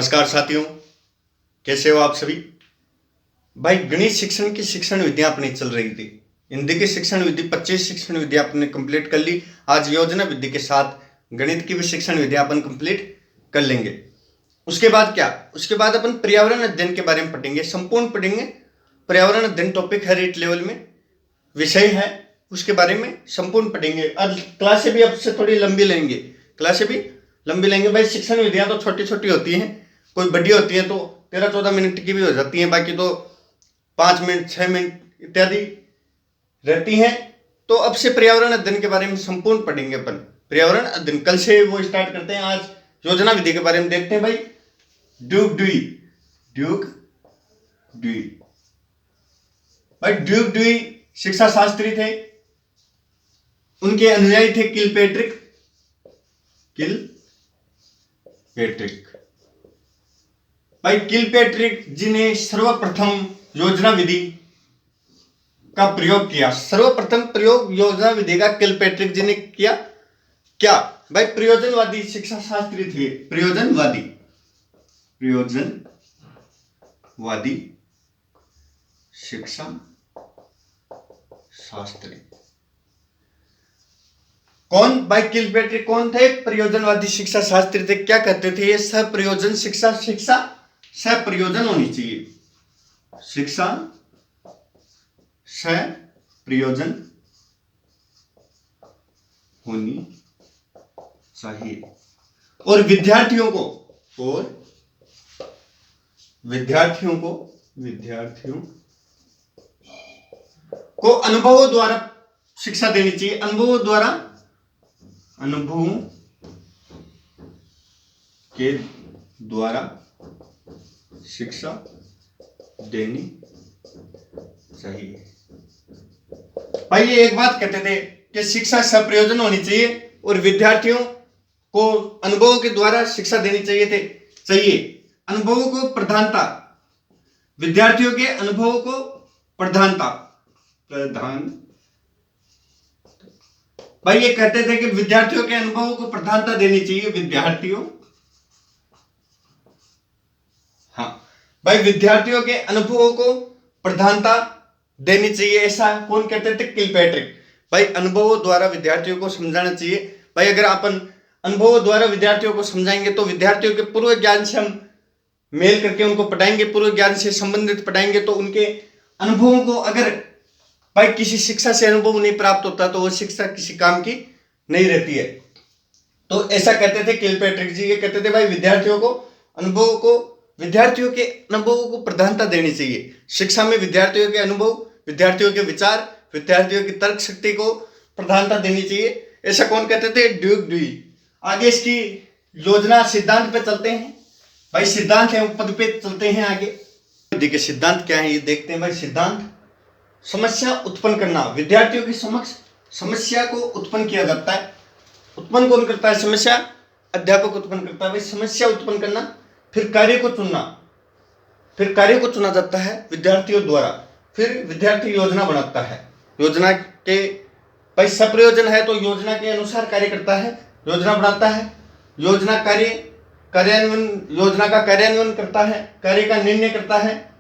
नमस्कार साथियों, कैसे हो आप सभी। भाई गणित शिक्षण की शिक्षण विधियां अपनी चल रही थी। हिंदी की शिक्षण विधि 25 शिक्षण विधियां अपने कंप्लीट कर ली। आज योजना विधि के साथ गणित की भी शिक्षण विधियां अपन कंप्लीट कर लेंगे। उसके बाद क्या, उसके बाद अपन पर्यावरण अध्ययन के बारे में पढ़ेंगे, संपूर्ण पढ़ेंगे। पर्यावरण अध्ययन टॉपिक है, रेट लेवल में विषय है, उसके बारे में संपूर्ण पढ़ेंगे। और क्लासें भी अब से थोड़ी लंबी लेंगे, क्लासें भी लंबी लेंगे। भाई शिक्षण विधियां तो छोटी छोटी होती हैं, कोई बड़ी होती है तो 13-14 मिनट की भी हो जाती हैं, बाकी तो 5 मिनट 6 मिनट इत्यादि रहती हैं। तो अब से पर्यावरण अध्ययन के बारे में संपूर्ण पढ़ेंगे अपन। पर्यावरण अध्ययन कल से वो स्टार्ट करते हैं। आज योजना विधि के बारे में देखते हैं। भाई ड्यूक ड्यूई भाई ड्यूक ड्यूई शिक्षा शास्त्री थे। उनके अनुयायी थे किलपेट्रिक। भाई किलपेट्रिक जी ने सर्वप्रथम योजना विधि का प्रयोग किया। सर्वप्रथम प्रयोग योजना विधि का किलपेट्रिक जी ने किया। क्या भाई प्रयोजनवादी शिक्षा शास्त्री थे। प्रयोजनवादी शिक्षा शास्त्री कौन। भाई किलपेट्रिक कौन थे? प्रयोजनवादी शिक्षा शास्त्री थे। क्या कहते थे ये? सप्रयोजन शिक्षा सप्रयोजन होनी चाहिए। शिक्षा सप्रयोजन होनी चाहिए। और विद्यार्थियों को अनुभवों द्वारा शिक्षा देनी चाहिए। अनुभवों के द्वारा शिक्षा देनी चाहिए। भाई ये एक बात कहते थे कि शिक्षा सप्रयोजन होनी चाहिए और विद्यार्थियों को अनुभवों के द्वारा शिक्षा देनी चाहिए। अनुभवों को प्रधानता, विद्यार्थियों के अनुभवों को प्रधानता। भाई ये कहते थे कि विद्यार्थियों के अनुभवों को प्रधानता देनी चाहिए। विद्यार्थियों के अनुभवों को प्रधानता देनी चाहिए, ऐसा कौन कहते थे? किलपेट्रिक। भाई अनुभवों द्वारा विद्यार्थियों को समझाना चाहिए। भाई अगर अपन अनुभवों द्वारा विद्यार्थियों को समझाएंगे तो विद्यार्थियों के पूर्व ज्ञान से हम मेल करके उनको पढ़ाएंगे, पूर्व ज्ञान से संबंधित पढ़ाएंगे, तो उनके अनुभवों को, अगर भाई किसी शिक्षा से अनुभव नहीं प्राप्त होता तो वो शिक्षा किसी काम की नहीं रहती है। तो ऐसा कहते थे किलपेट्रिक जी। ये कहते थे भाई विद्यार्थियों के अनुभवों को प्रधानता देनी चाहिए। शिक्षा में विद्यार्थियों के अनुभव, विद्यार्थियों के विचार, विद्यार्थियों की तर्क शक्ति को प्रधानता देनी चाहिए। ऐसा कौन कहते थे? Duke Dewey. आगे इसकी योजना सिद्धांत पे चलते हैं। भाई सिद्धांत है, पद पे चलते हैं आगे। देखिए सिद्धांत क्या है ये देखते हैं। भाई सिद्धांत समस्या उत्पन्न करना। विद्यार्थियों की समक्ष समस्या को उत्पन्न किया जाता है। उत्पन्न कौन करता है? समस्या अध्यापक उत्पन्न करता है। भाई समस्या उत्पन्न करना, फिर कार्य को चुना जाता है विद्यार्थियों द्वारा। फिर विद्यार्थी योजना बनाता है। योजना के भाई सप्रयोजन है तो योजना के अनुसार कार्य करता है, योजना बनाता है, योजना का कार्यान्वयन करता है, कार्य का निर्णय करता है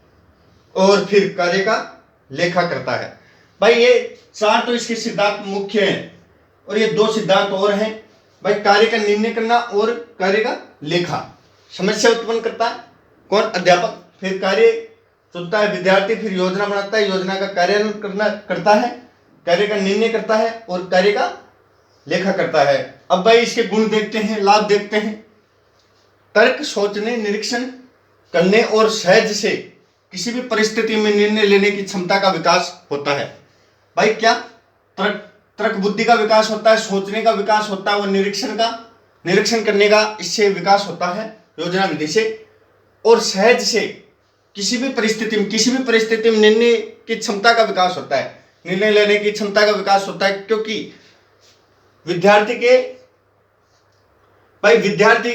और फिर कार्य का लेखा करता है। भाई ये 4 तो इसके सिद्धांत मुख्य हैं और ये 2 सिद्धांत और हैं। भाई कार्य का निर्णय करना और कार्य का लेखा। समस्या उत्पन्न करता है कौन? अध्यापक। फिर कार्य चुनता है विद्यार्थी, फिर योजना बनाता है, योजना का कार्यान्वयन करता है, कार्य का निर्णय करता है और कार्य का लेखा करता है। अब भाई इसके गुण देखते हैं, लाभ देखते हैं। तर्क, सोचने, निरीक्षण करने और सहज से किसी भी परिस्थिति में निर्णय लेने की क्षमता का विकास होता है। भाई क्या? तर्क बुद्धि का विकास होता है, सोचने का विकास होता है और निरीक्षण करने का इससे विकास होता है योजना विधि से। और सहज से किसी भी परिस्थिति में निर्णय की क्षमता का विकास होता है, निर्णय लेने की क्षमता का विकास होता है। क्योंकि विद्यार्थी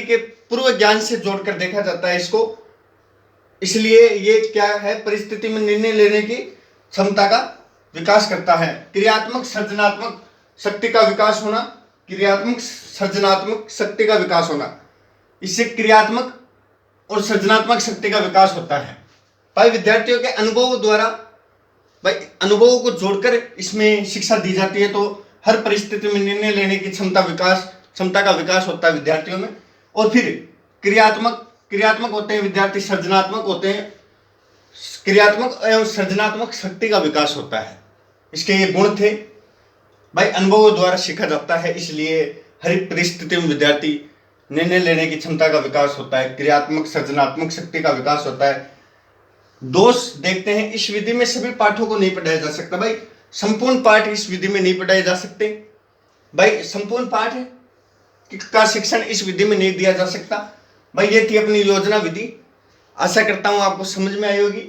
के पूर्व ज्ञान से जोड़कर देखा जाता है इसको। इसलिए ये क्या है? परिस्थिति में निर्णय लेने की क्षमता का विकास करता है। क्रियात्मक सृजनात्मक शक्ति का विकास होना, इससे क्रियात्मक और सृजनात्मक शक्ति का विकास होता है। भाई विद्यार्थियों के अनुभवों द्वारा, भाई अनुभवों को जोड़कर इसमें शिक्षा दी जाती है, तो हर परिस्थिति में निर्णय लेने की क्षमता का विकास होता है विद्यार्थियों में। और फिर क्रियात्मक होते हैं विद्यार्थी, सृजनात्मक होते हैं, क्रियात्मक एवं सृजनात्मक शक्ति का विकास होता है। इसके ये गुण थे। भाई अनुभवों द्वारा सीखा जाता है, इसलिए हर एक परिस्थिति में विद्यार्थी निर्णय लेने की क्षमता का विकास होता है, क्रियात्मक सृजनात्मक शक्ति का विकास होता है। दोष देखते हैं, इस विधि में सभी पाठों को नहीं पढ़ाया जा सकता। भाई संपूर्ण पाठ इस विधि में नहीं पढ़ाए जा सकते। भाई संपूर्ण पाठ का शिक्षण इस विधि में नहीं दिया जा सकता। भाई ये थी अपनी योजना विधि। आशा करता हूं आपको समझ में आई होगी।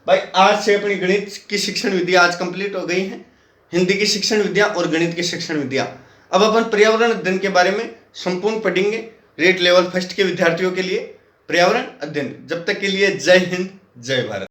भाई आज से अपनी गणित की शिक्षण विधियां आज कंप्लीट हो गई हैं, हिंदी की शिक्षण विधियां और गणित की शिक्षण विधियां। अब अपन पर्यावरण अध्ययन के बारे में संपूर्ण पढ़ेंगे, रेट लेवल फर्स्ट के विद्यार्थियों के लिए पर्यावरण अध्ययन। जब तक के लिए जय हिंद, जय भारत।